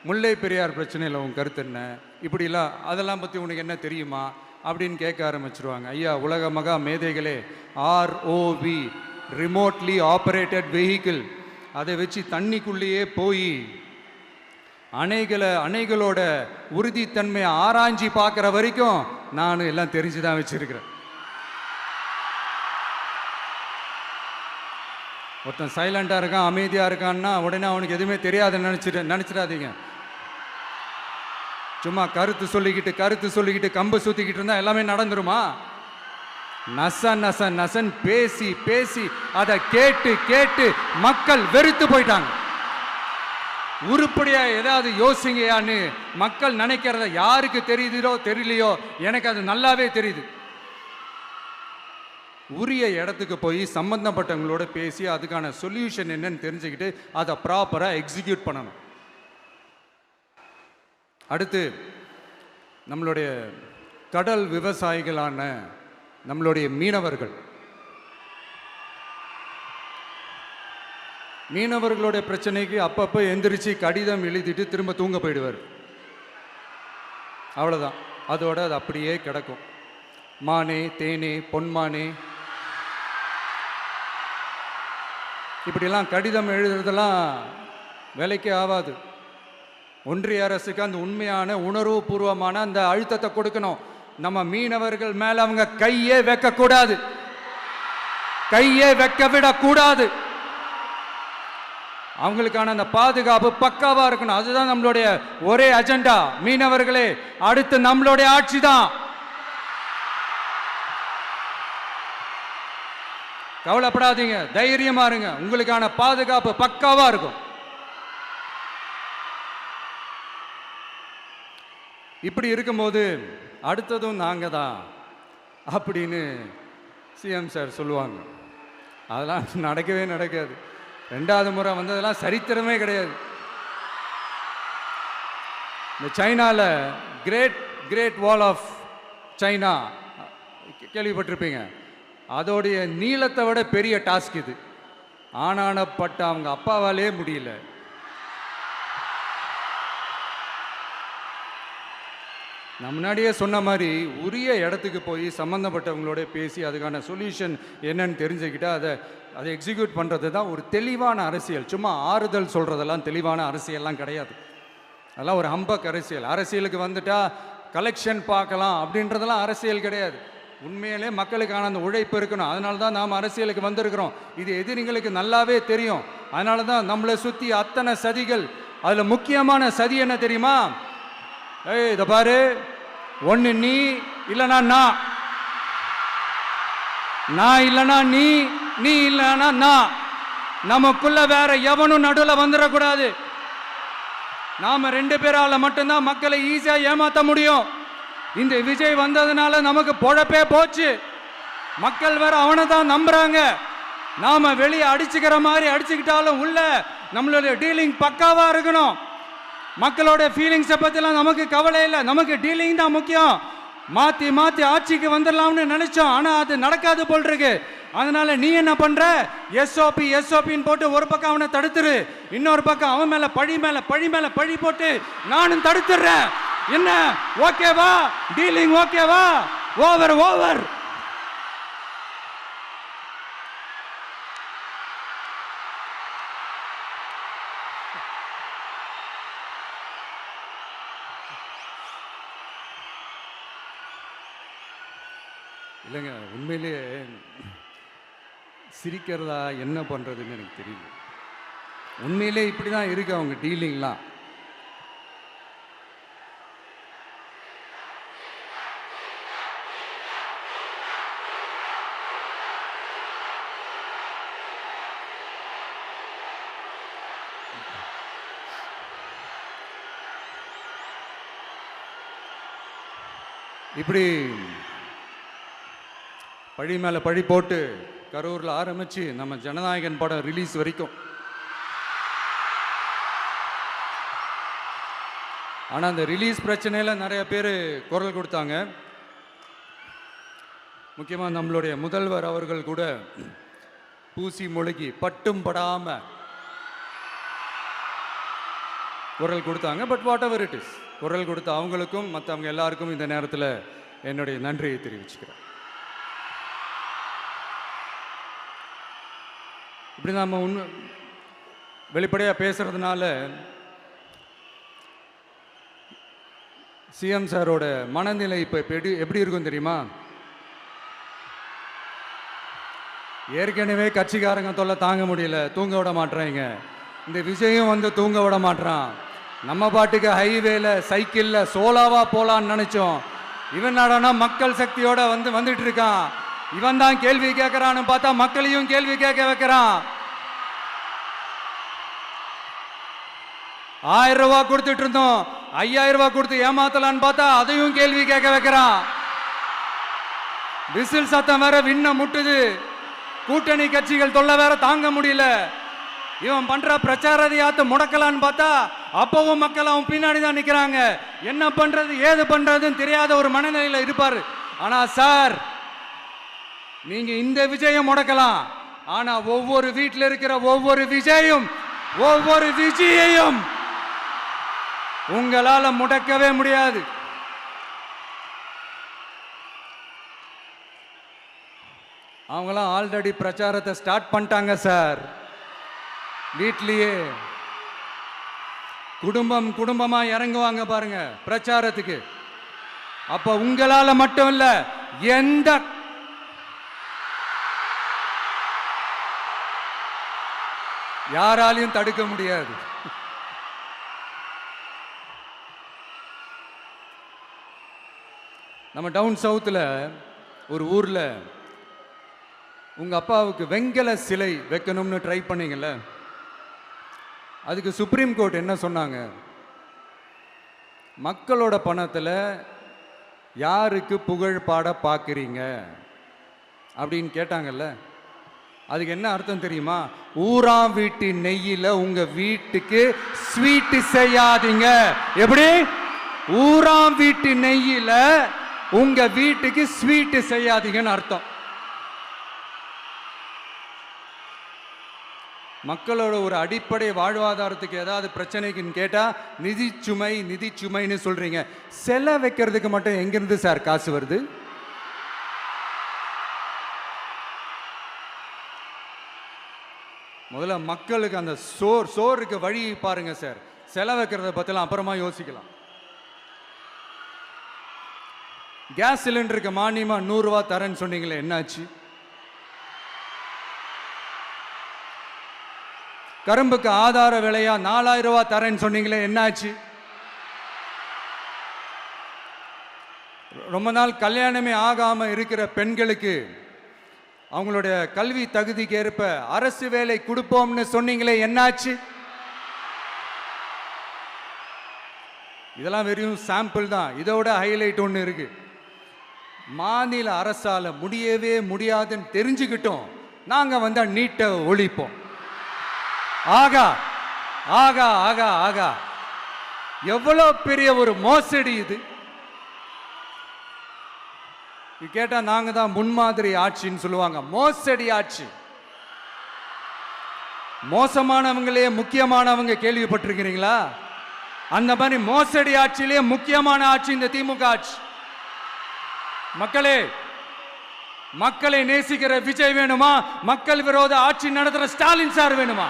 முல்லை பெரியார் பிரச்சனையில் உன் கருத்து என்ன, இப்படிலாம் அதெல்லாம் பற்றி உனக்கு என்ன தெரியுமா அப்படின்னு கேட்க ஆரம்பிச்சிருவாங்க. ஐயா, உலக மகா மேதைகளே, ROV, ரிமோட்லி ஆப்ரேட்டட் வெஹிக்கிள், அதை வச்சு தண்ணிக்குள்ளேயே போய் அணைகளோட உறுதித்தன்மையை ஆராய்ச்சி பார்க்குற வரைக்கும் நான் எல்லாம் தெரிஞ்சு தான் வச்சிருக்கிறேன். ஒருத்தன் சைலண்டாக இருக்கான், அமைதியாக இருக்கான்னா உடனே அவனுக்கு எதுவுமே தெரியாதுன்னு நினச்சிடாதீங்க. சும்மா கருத்து சொல்லிக்கிட்டு கம்பு சுற்றிக்கிட்டு இருந்தால் எல்லாமே நடந்துருமா? நசன் பேசி அதை கேட்டு மக்கள் வெறுத்து போயிட்டாங்க. உருப்படியா ஏதாவது யோசிங்கயான்னு மக்கள் நினைக்கிறத யாருக்கு தெரியுதோ தெரியலையோ, எனக்கு அது நல்லாவே தெரியுது. உரிய இடத்துக்கு போய் சம்பந்தப்பட்டவங்களோட பேசி அதுக்கான சொல்யூஷன் என்னன்னு தெரிஞ்சுக்கிட்டு அதை ப்ராப்பராக எக்ஸிக்யூட் பண்ணணும். அடுத்து, நம்மளுடைய கடல் விவசாயிகளான நம்மளுடைய மீனவர்களுடைய பிரச்சனைக்கு அப்பப்போ எந்திரிச்சு கடிதம் எழுதிட்டு திரும்ப தூங்க போயிடுவார். அவ்வளோதான், அதோட அது அப்படியே கிடக்கும். மானே, தேனே, பொன்மானே, இப்படிலாம் கடிதம் எழுதுறதெல்லாம் வேலைக்கே ஆகாது. ஒன்றிய அரசுக்கு அந்த உண்மையான உணர்வுபூர்வமான அந்த அழுத்தத்தை கொடுக்கணும். நம்ம மீனவர்கள் மேல அவங்க கையே வைக்கக்கூடாது, கையே வைக்க விடக்கூடாது. அவங்களுக்கான அந்த பாதுகாப்பு பக்காவா இருக்கணும். அதுதான் நம்மளுடைய ஒரே அஜெண்டா. மீனவர்களே, அடுத்து நம்மளுடைய ஆட்சி தான். கவலைப்படாதீங்க, தைரியமா இருங்க, உங்களுக்கான பாதுகாப்பு பக்காவா இருக்கும். இப்படி இருக்கும்போது அடுத்ததும் நாங்க தான் அப்படின்னு சிஎம் சார் சொல்லுவாங்க. அதெல்லாம் நடக்காது. 2வது முறை வந்ததெல்லாம் சரித்திரமே கிடையாது. இந்த சைனால கிரேட் வால் ஆஃப் சைனா கேள்விப்பட்டிருப்பீங்க. அதோடைய நீளத்தை விட பெரிய டாஸ்க் இது. ஆனானப்பட்ட அவங்க அப்பாவாலே முடியல. நான் முன்னாடியே சொன்ன மாதிரி உரிய இடத்துக்கு போய் சம்மந்தப்பட்டவங்களோட பேசி அதுக்கான சொல்யூஷன் என்னன்னு தெரிஞ்சுக்கிட்டா அதை எக்ஸிக்யூட் பண்ணுறது தான் ஒரு தெளிவான அரசியல். சும்மா ஆறுதல் சொல்கிறதெல்லாம் தெளிவான அரசியல்லாம் கிடையாது. அதெல்லாம் ஒரு ஹம்பக் அரசியல். அரசியலுக்கு வந்துட்டா கலெக்ஷன் பார்க்கலாம் அப்படின்றதெல்லாம் அரசியல் கிடையாது. உண்மையிலே மக்களுக்கான அந்த உழைப்பு இருக்கணும். அதனால தான் நாம் அரசியலுக்கு வந்திருக்கிறோம். இது எதிரிங்களுக்கு நல்லாவே தெரியும். அதனால தான் நம்மளை சுற்றி அத்தனை சதிகள். அதில் முக்கியமான சதி என்ன தெரியுமா? இதை பாரு, ஒன்று நீ இல்லனா நான், நான் இல்லனா நீ, நீ இல்லனா நான். நமக்குள்ள வேற எவனும் நடுவுல வந்துடக்கூடாது. நாம 2 பேரால மட்டும்தான் மக்களை ஈஸியா ஏமாத்த முடியும். இந்த விஜய் வந்ததுனால நமக்கு பொழப்பே போச்சு. மக்கள் வேற அவனை தான் நம்புறாங்க. நாம வெளியே அடிச்சுக்கிற மாதிரி அடிச்சுக்கிட்டாலும் உள்ள நம்மளுடைய டீலிங் பக்காவா இருக்கணும். மக்களோட ஃபீலிங்ஸை பத்திலாம் நமக்கு கவலை இல்லை, நமக்கு டீலிங் தான் முக்கியம். மாத்தி மாத்தி ஆட்சிக்கு வந்துடலாம்னு நினைச்சோம், ஆனா அது நடக்காது போல் இருக்கு. அதனால நீ என்ன பண்ற, எஸ்ஓபி எஸ்ஓபின்னு போட்டு ஒரு பக்கம் அவனை தடுத்துரு, இன்னொரு பக்கம் அவன் மேல பழி மேல பழி போட்டு நானும் தடுத்துடுறேன். என்ன ஓகேவா? டீலிங் ஓகேவா? Over over. இல்லைங்க, உண்மையிலேயே சிரிக்கிறதா என்ன பண்ணுறதுன்னு எனக்கு தெரியல. உண்மையிலே இப்படி தான் இருக்கு அவங்க டீலிங்லாம். இப்படி பழி மேலே பழி போட்டு கரூரில் ஆரம்பித்து நம்ம ஜனநாயகன் படம் ரிலீஸ் வரைக்கும். ஆனால் அந்த ரிலீஸ் பிரச்சனையில் நிறைய பேர் குரல் கொடுத்தாங்க. முக்கியமாக நம்மளுடைய முதல்வர் அவர்கள் கூட பூசி மொழிகி பட்டும் படாமல் குரல் கொடுத்தாங்க. But what ever it is, குரல் கொடுத்த அவங்களுக்கும் மற்றவங்க எல்லாருக்கும் இந்த நேரத்தில் என்னுடைய நன்றியை தெரிவிச்சுக்கிறேன். இப்படி நம்ம வெளிப்படையாக பேசுறதுனால சிஎம் சாரோட மனநிலை இப்போ எப்படி இருக்கும் தெரியுமா? ஏற்கனவே கட்சிக்காரங்க தொல்லை தாங்க முடியல, தூங்க விட மாட்டேறாங்க. இந்த விஜயும் வந்து தூங்க விட மாட்டான். நம்ம பாட்டுக்கு ஹைவேல சைக்கிள்ல சோலாவா போலான்னு நினைச்சோம். இவன் நாடானா மக்கள் சக்தியோட வந்துட்டு இருக்கான். இவன் தான் கேள்வி கேட்கறான்னு பார்த்தா மக்களையும் கேள்வி கேட்க வைக்கிறான். 1000 ரூபாய் கொடுத்துட்டு இருந்தோம், 5000 ரூபாய் கொடுத்து ஏமாத்தலான்னு பார்த்தா அதையும் கேள்வி கேட்க வைக்கிறான். விசில் சத்தம் வேற விண்ண முட்டுது. கூட்டணி கட்சிகள் தொல்லை வேற தாங்க முடியல. இவன் பண்ற பிரச்சாரத்தையாத்த முடக்கலான்னு பார்த்தா அப்பவும் மக்கள் அவன் பின்னாடி தான் நிக்கிறாங்க. என்ன பண்றது ஏது பண்றதுன்னு தெரியாத ஒரு மனநிலையில இருப்பாரு. ஆனா சார், நீங்க இந்த விஜயம் முடக்கலாம், ஆனா ஒவ்வொரு வீட்டில் இருக்கிற ஒவ்வொரு விஜயையும் உங்களால முடக்கவே முடியாது. அவங்களாம் ஆல்ரெடி பிரச்சாரத்தை ஸ்டார்ட் பண்ணிட்டாங்க சார். வீட்லயே குடும்பமா இறங்குவாங்க பாருங்க பிரச்சாரத்துக்கு. அப்ப உங்களால மட்டும் இல்ல, எந்த யாராலையும் தடுக்க முடியாது. நம்ம டவுன் சவுத்தில் ஒரு ஊரில் உங்க அப்பாவுக்கு வெங்கல சிலை வைக்கணும்னு ட்ரை பண்ணீங்கல்ல, அதுக்கு சுப்ரீம் கோர்ட் என்ன சொன்னாங்க? மக்களோட பணத்தில் யாருக்கு புகழ் பாட பார்க்குறீங்க அப்படின்னு கேட்டாங்கல்ல. அதுக்கு என்ன அர்த்தம் தெரியுமா? ஊராம் வீட்டு நெய்யில உங்க வீட்டுக்கு ஸ்வீட் செய்யாதீங்க. எப்படி? ஊராம் வீட்டு நெய்யில உங்க வீட்டுக்கு ஸ்வீட் செய்யாதீங்கன்னு அர்த்தம். மக்களோட ஒரு அடிப்படை வாழ்வாதாரத்துக்கு ஏதாவது பிரச்சனைக்குன்னு கேட்டா நிதி சுமைன்னு சொல்றீங்க. செலை வைக்கிறதுக்கு மட்டும் எங்கிருந்து சார் காசு வருது? முதல்ல மக்களுக்கு அந்த சோறுக்கு வழி பாருங்க சார். செலை வைக்கிறத பத்திலாம் அப்புறமா யோசிக்கலாம். கேஸ் சிலிண்டருக்கு மானியமா 100 ரூபாய் தரேன்னு சொன்னீங்களே, என்னாச்சு? கரும்புக்கு ஆதார விலையா 4000 ரூபாய் தரேன்னு சொன்னீங்களே, என்னாச்சு? ரொம்ப நாள் கல்யாணமே ஆகாம இருக்கிற பெண்களுக்கு அவங்களுடைய கல்வி தகுதிக்கு ஏற்ப அரசு வேலை கொடுப்போம்னு சொன்னீங்களே, என்னாச்சு? இதெல்லாம் வெறும் சாம்பிள் தான். இதோட ஹைலைட் ஒன்று இருக்கு. மாநில அரசால முடியவே முடியாதுன்னு தெரிஞ்சுக்கிட்டோம், நாங்க வந்தா நீட்டை ஒழிப்போம். ஆகா ஆகா ஆகா ஆகா, எவ்வளோ பெரிய ஒரு மோசடி இது! கேட்டா நாங்க தான் முன்மாதிரி ஆட்சின்னு சொல்லுவாங்க. மோசடி ஆட்சி. மோசமானவங்களே முக்கியமானவங்க கேள்விப்பட்டிருக்கிறீங்களா? அந்த மாதிரி மோசடி ஆட்சியிலேயே முக்கியமான ஆட்சி இந்த திமுக ஆட்சி. மக்களே, மக்களை நேசிக்கிற விஜய் வேணுமா? மக்கள் விரோத ஆட்சி நடத்துற ஸ்டாலின் சார் வேணுமா?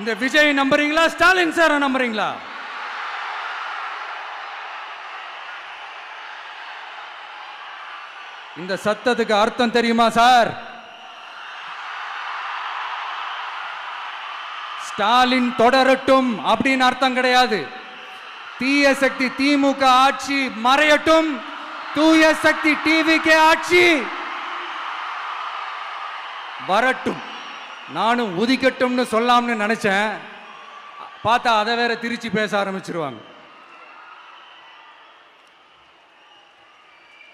இந்த விஜய் நம்புறீங்களா, ஸ்டாலின் சார் நம்புறீங்களா? இந்த சத்தத்துக்கு அர்த்தம் தெரியுமா சார்? ஸ்டாலின் தொடரட்டும் அப்படின்னு அர்த்தம் கிடையாது. தீய சக்தி திமுக ஆட்சி மறையட்டும், தூய சக்தி டிவிகே ஆட்சி வரட்டும். நானும் உதிக்கட்டும்னு சொல்லாம்னு நினைச்சேன், பார்த்தா அதை வேற திருச்சி பேச ஆரம்பிச்சிருவாங்க.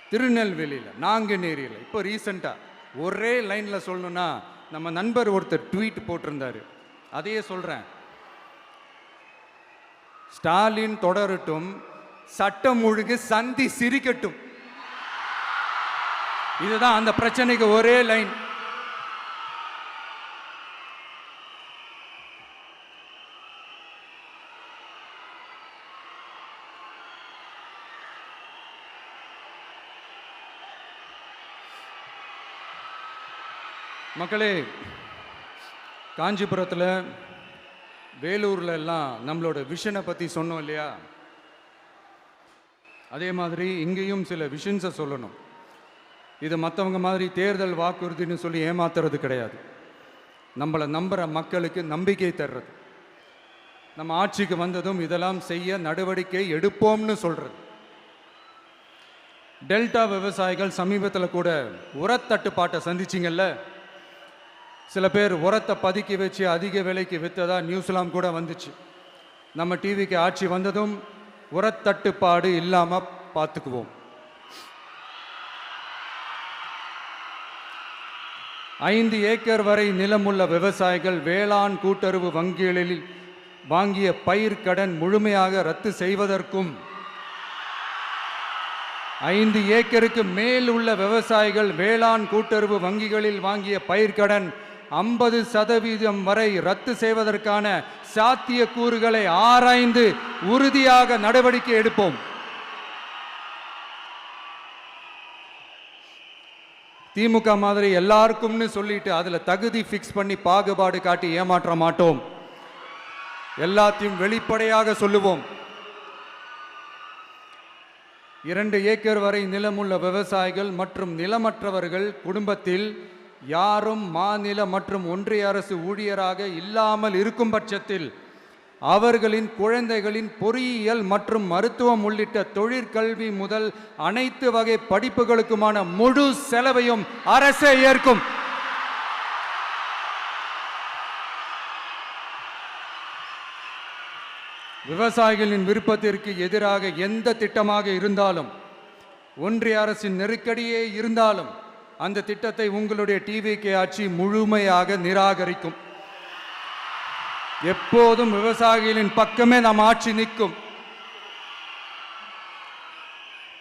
திருநெல்வேலியில், நாங்குநேரியில் இப்போ ரீசெண்டாக ஒரே லைனில் சொல்லணும்னா, நம்ம நண்பர் ஒருத்தர் ட்வீட் போட்டிருந்தாரு, அதையே சொல்கிறேன். ஸ்டாலின் தொடரட்டும், சட்டம் ஒழுங்கு சந்தி சிரிக்கட்டும். இதுதான் அந்த பிரச்சனைக்கு ஒரே லைன். மக்களே, காஞ்சிபுரத்தில், வேலூரில் எல்லாம் நம்மளோட விஷனை பற்றி சொன்னோம் இல்லையா? அதே மாதிரி இங்கேயும் சில விஷன்ஸை சொல்லணும். இது மற்றவங்க மாதிரி தேர்தல் வாக்குறுதின்னு சொல்லி ஏமாத்துறது கிடையாது. நம்மளை நம்புகிற மக்களுக்கு நம்பிக்கை தர்றது. நம்ம ஆட்சிக்கு வந்ததும் இதெல்லாம் செய்ய நடவடிக்கை எடுப்போம்னு சொல்கிறது. டெல்டா விவசாயிகள் சமீபத்தில் கூட உரத்தட்டுப்பாட்டை சந்திச்சிங்கல்ல. சில பேர் உரத்தை பதுக்கி வச்சு அதிக விலைக்கு விற்றதா நியூஸ்லாம் கூட வந்துச்சு. நம்ம டிவிக்கு ஆட்சி வந்ததும் உரத்தட்டுப்பாடு இல்லாமல் பார்த்துக்குவோம். 5 ஏக்கர் வரை நிலமுள்ள விவசாயிகள் வேளாண் கூட்டுறவு வங்கிகளில் வாங்கிய பயிர் கடன் முழுமையாக ரத்து செய்வதற்கும், 5 ஏக்கருக்கு மேல் உள்ள விவசாயிகள் வேளாண் கூட்டுறவு வங்கிகளில் வாங்கிய பயிர்க்கடன் 50% வரை ரத்து செய்வதற்கான சாத்திய கூறுகளை ஆராய்ந்து உறுதியாக நடவடிக்கை எடுப்போம். திமுக மாதிரி எல்லாருக்கும்னு சொல்லிட்டு அதுல தகுதி ஃபிக்ஸ் பண்ணி பாகுபாடு காட்டி ஏமாற்ற மாட்டோம். எல்லாத்தையும் வெளிப்படையாக சொல்லுவோம். 2 ஏக்கர் வரை நிலமுள்ள விவசாயிகள் மற்றும் நிலமற்றவர்கள் குடும்பத்தில் யாரும் மாநில மற்றும் ஒன்றிய அரசு ஊழியராக இல்லாமல் இருக்கும் பட்சத்தில் அவர்களின் குழந்தைகளின் பொறியியல் மற்றும் மருத்துவம் உள்ளிட்ட தொழிற்கல்வி முதல் அனைத்து வகை படிப்புகளுக்குமான முழு செலவையும் அரசே ஏற்கும். விவசாயிகளின் விருப்பத்திற்கு எதிராக எந்த திட்டமாக இருந்தாலும், ஒன்றிய அரசின் நெருக்கடியே இருந்தாலும், அந்த திட்டத்தை உங்களுடைய டிவிகே ஆட்சி முழுமையாக நிராகரிக்கும். எப்போதும் விவசாயிகளின் பக்கமே நம் ஆட்சி நிற்கும்.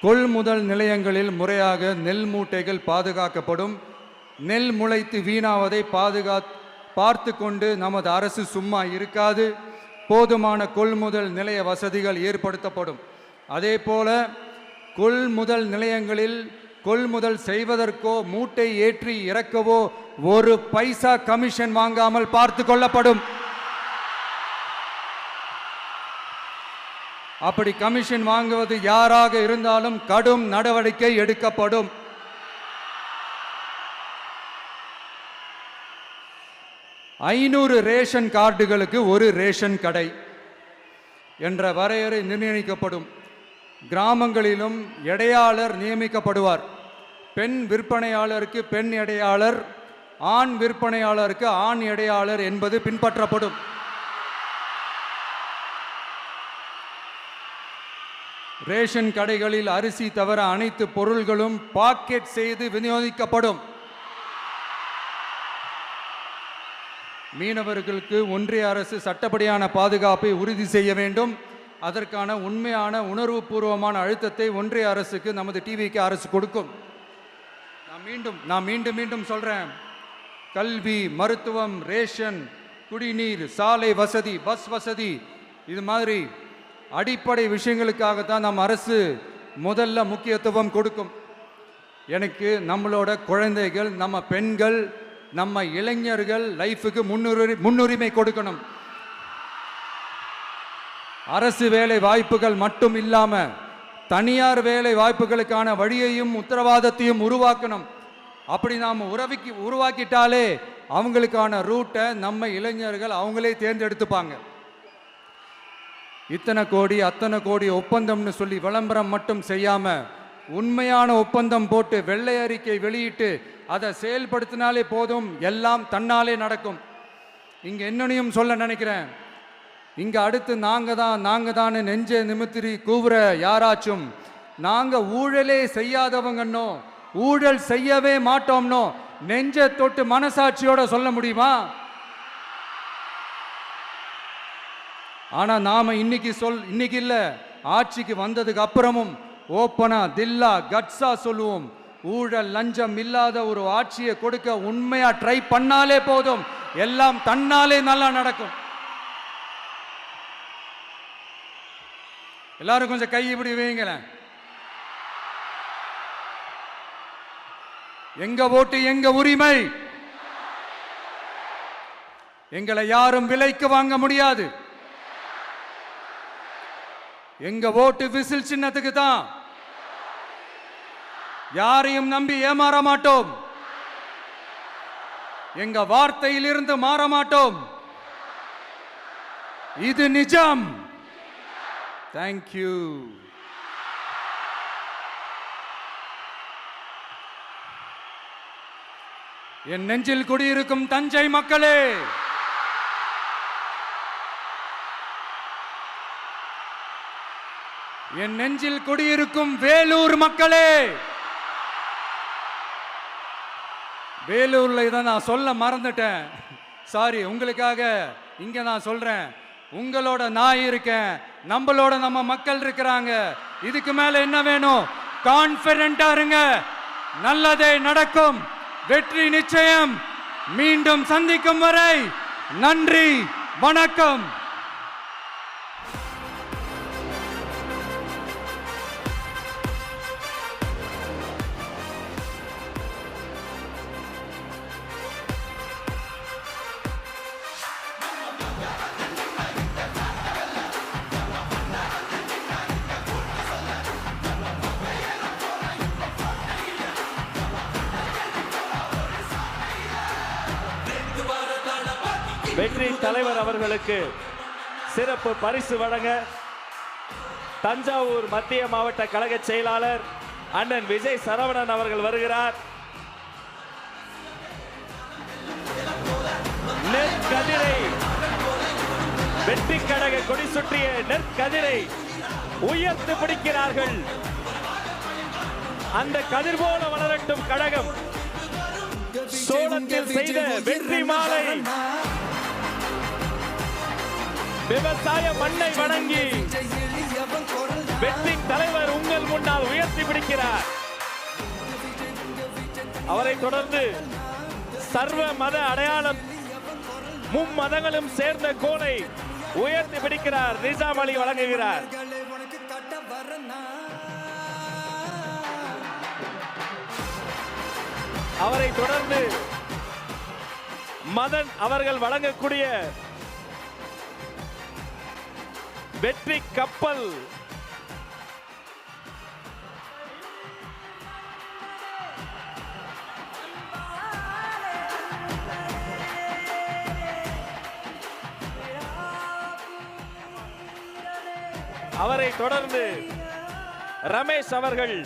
கொள்முதல் நிலையங்களில் முறையாக நெல் மூட்டைகள் பாதுகாக்கப்படும். நெல் முளைத்து வீணாவதை பார்த்து கொண்டு நமது அரசு சும்மா இருக்காது. போதுமான கொள்முதல் நிலைய வசதிகள் ஏற்படுத்தப்படும். அதே போல கொள்முதல் நிலையங்களில் கொள்முதல் செய்வதற்கோ மூட்டை ஏற்றி இறக்கவோ 1 பைசா கமிஷன் வாங்காமல் பார்த்து கொள்ளப்படும். அப்படி கமிஷன் வாங்குவது யாராக இருந்தாலும் கடும் நடவடிக்கை எடுக்கப்படும். 500 ரேஷன் கார்டுகளுக்கு ஒரு ரேஷன் கடை என்ற வரையறை நிர்ணயிக்கப்படும். கிராமங்களிலும் எடையாளர் நியமிக்கப்படுவார். பெண் விற்பனையாளருக்கு பெண் எடையாளர், ஆண் விற்பனையாளருக்கு ஆண் எடையாளர் என்பது பின்பற்றப்படும். ரேஷன் கடைகளில் அரிசி தவிர அனைத்து பொருள்களும் பாக்கெட் செய்து விநியோகிக்கப்படும். மீனவர்களுக்கு ஒன்றிய அரசு சட்டப்படியான பாதுகாப்பை உறுதி செய்ய வேண்டும். அதற்கான உண்மையான உணர்வுபூர்வமான அழுத்தத்தை ஒன்றிய அரசுக்கு நமது டிவிக்கு அரசு கொடுக்கும். நான் மீண்டும் சொல்றேன், கல்வி, மருத்துவம், ரேஷன், குடிநீர், சாலை வசதி, பஸ் வசதி, இது மாதிரி அடிப்படை விஷயங்களுக்காகத்தான் நம்ம அரசு முதல்ல முக்கியத்துவம் கொடுக்கும். எனக்கு நம்மளோட குழந்தைகள், நம்ம பெண்கள், நம்ம இளைஞர்கள் லைஃபுக்கு முன்னுரிமை கொடுக்கணும். அரசு வேலை வாய்ப்புகள் மட்டும் இல்லாம தனியார் வேலை வாய்ப்புகளுக்கான வழியையும் உத்தரவாதத்தையும் உருவாக்கணும். அப்படி நாம் உருவாக்கிட்டாலே அவங்களுக்கான ரூட்டை நம்ம இளைஞர்கள் அவங்களே தேர்ந்தெடுத்துப்பாங்க. இத்தனை கோடி அத்தனை கோடி ஒப்பந்தம்னு சொல்லி விளம்பரம் மட்டும் செய்யாம உண்மையான ஒப்பந்தம் போட்டு வெள்ளை அறிக்கை வெளியிட்டு அதை செயல்படுத்தினாலே போதும், எல்லாம் தன்னாலே நடக்கும். இங்க என்னனையும் சொல்ல நினைக்கிறேன், இங்க அடுத்து நாங்க தான் நெஞ்சை நிமித்திரி கூவுற யாராச்சும் நாங்க ஊழலே செய்யாதவங்கன்னோ ஊழல் செய்யவே மாட்டோம்னோ நெஞ்சை தொட்டு மனசாட்சியோட சொல்ல முடியுமா? ஆனா நாம இன்னைக்கு இல்ல, ஆட்சிக்கு வந்ததுக்கு அப்புறமும் ஓப்பனா தில்லா கட்ஸா சொல்லுவோம், ஊழல் லஞ்சம் இல்லாத ஒரு ஆட்சியை கொடுக்க உண்மையா ட்ரை பண்ணாலே போதும், எல்லாம் தன்னாலே நல்லா நடக்கும். எல்லாரும் கொஞ்சம் கை இப்படி வைங்களேன். எங்க ஓட்டு எங்க உரிமை, எங்களை யாரும் விலைக்கு வாங்க முடியாது. எங்க ஓட்டு விசில் சின்னத்துக்கு தான். யாரையும் நம்பி ஏமாற மாட்டோம். எங்க வார்த்தையிலிருந்து மாற மாட்டோம். இது நிஜம். தேங்க்யூ. என் நெஞ்சில் குடியிருக்கும் தஞ்சை மக்களே, என் நெஞ்சில் குடியிருக்கும் வேலூர் மக்களே, வேலூர்ல இதை நான் சொல்ல மறந்துட்டேன், சாரி. உங்களுக்காக இங்க நான் சொல்றேன், உங்களோட நான் இருக்கேன், நம்மளோட நம்ம மக்கள் இருக்கிறாங்க. இதுக்கு மேல என்ன வேணும்? கான்பிடென்ட்டா இருங்க, நல்லதே நடக்கும், வெற்றி நிச்சயம். மீண்டும் சந்திக்கும் வரை நன்றி, வணக்கம். வெற்றி தலைவர் அவர்களுக்கு சிறப்பு பரிசு வழங்க தஞ்சாவூர் மத்திய மாவட்ட கழக செயலாளர் அண்ணன் விஜய் சரவணன் அவர்கள் வருகிறார். நெற்கதிரை, வெற்றி கழக கொடி சுற்றிய நெற்கதிரை உயர்த்து பிடிக்கிறார்கள். அந்த கதிர் போல வளரட்டும் கழகம். சோளத்தில் செய்த வெற்றி மாலை விவசாய மண்ணை வணங்கி வெற்றி தலைவர் உங்கள் முன்னால் உயர்த்தி பிடிக்கிறார். அவரை தொடர்ந்து சர்வ மத அடையாளம் மும்மதங்களும் சேர்ந்த கோலை உயர்த்தி பிடிக்கிறார். நிசாம் அலி வழங்குகிறார். அவரை தொடர்ந்து மதன் அவர்கள் வழங்கக்கூடிய வெற்றி கப்பல் அவரை தொடர்ந்து ரமேஷ் அவர்கள்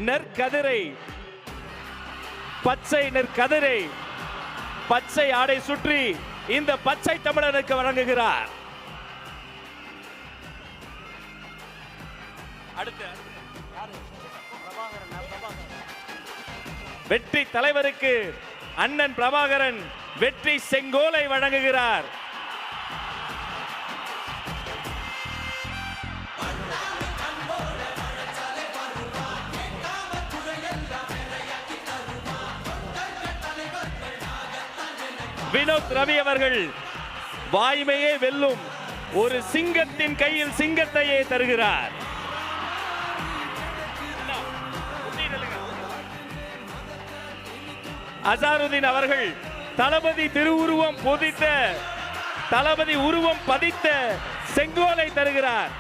நெற்கதிரை பச்சை நெற்கதிரை பச்சை ஆடை சுற்றி இந்த பச்சை தமிழனுக்கு வழங்குகிறார். அடுத்து வெற்றி தலைவருக்கு அண்ணன் பிரபாகரன் வெற்றி செங்கோலை வழங்குகிறார். வினோத் ரவி அவர்கள் வாய்மையே வெல்லும் ஒரு சிங்கத்தின் கையில் சிங்கத்தையே தருகிறார். அசாருதீன் அவர்கள் தளபதி திருவுருவம் பொதித்த தளபதி உருவம் பதித்த செங்கோலை தருகிறார்.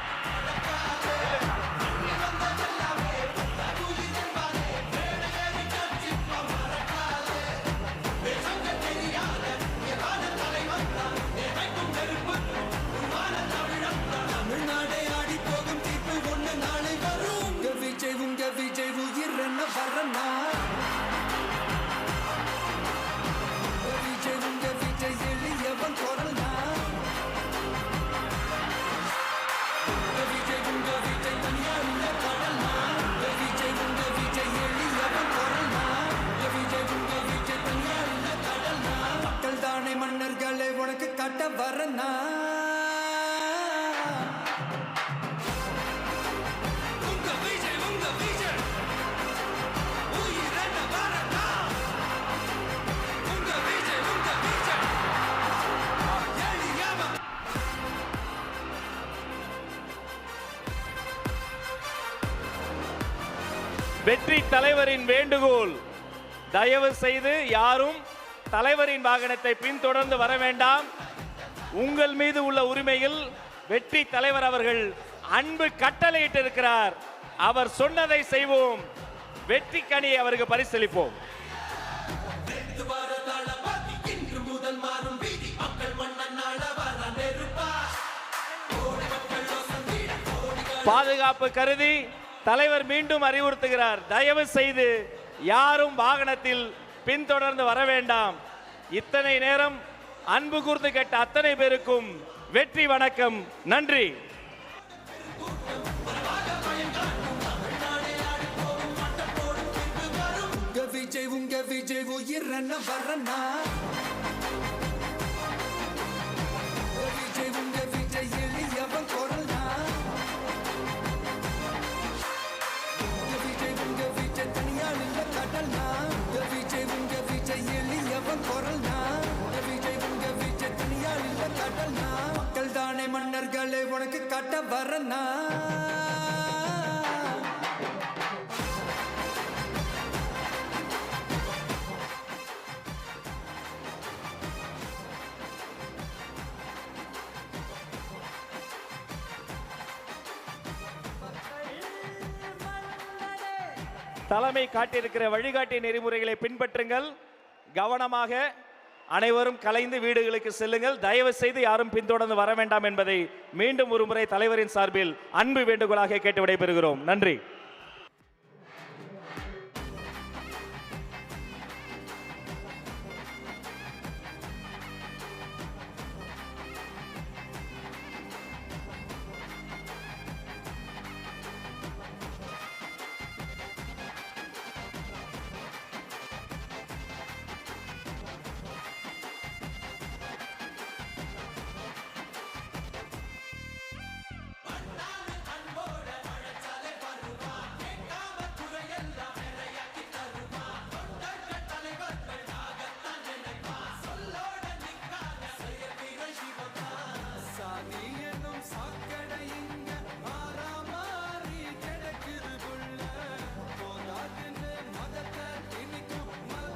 மன்னர்களை உனக்கு கட்ட வரனா வெற்றி தலைவரின் வேண்டுகோள், தயவு செய்து யாரும் தலைவரின் வாகனத்தை பின்தொடர்ந்து வர வேண்டாம். உங்கள் மீது உள்ள உரிமையில் வெற்றி தலைவர் அவர்கள் அன்பு கட்டளையிட்டு இருக்கிறார். அவர் சொன்னதை செய்வோம். வெற்றி கனியை அவருக்கு பரிசளிப்போம். பாதுகாப்பு கருதி தலைவர் மீண்டும் அறிவுறுத்துகிறார், தயவு செய்து யாரும் வாகனத்தில் பின்தொடர்ந்து வர வேண்டாம். இத்தனை நேரம் அன்பு கூர்ந்து கேட்ட அத்தனை பேருக்கும் வெற்றி வணக்கம், நன்றி. உங்க விஜய் உயிர் வரனா விஜய் உங்க விஜய் எளியவன் குரல்னா விஜய் உங்க விஜய் தனியால் இல்ல கடல்னா விஜய் உங்க விஜய் எளியவன் குரல்னா விஜய் உங்க விஜய் தனியால் இல்ல கடல்னா மக்கள் தானே மன்னர்களை உனக்கு கட்ட வரனா தலைமை காட்டியிருக்கிற வழிகாட்டி நெறிமுறைகளை பின்பற்றுங்கள். கவனமாக அனைவரும் கலைந்து வீடுகளுக்கு செல்லுங்கள். தயவு செய்து யாரும் பின்தொடர்ந்து வர வேண்டாம் என்பதை மீண்டும் ஒரு முறை தலைவரின் சார்பில் அன்பு வேண்டுகோளாக கேட்டு விடைபெறுகிறோம். நன்றி.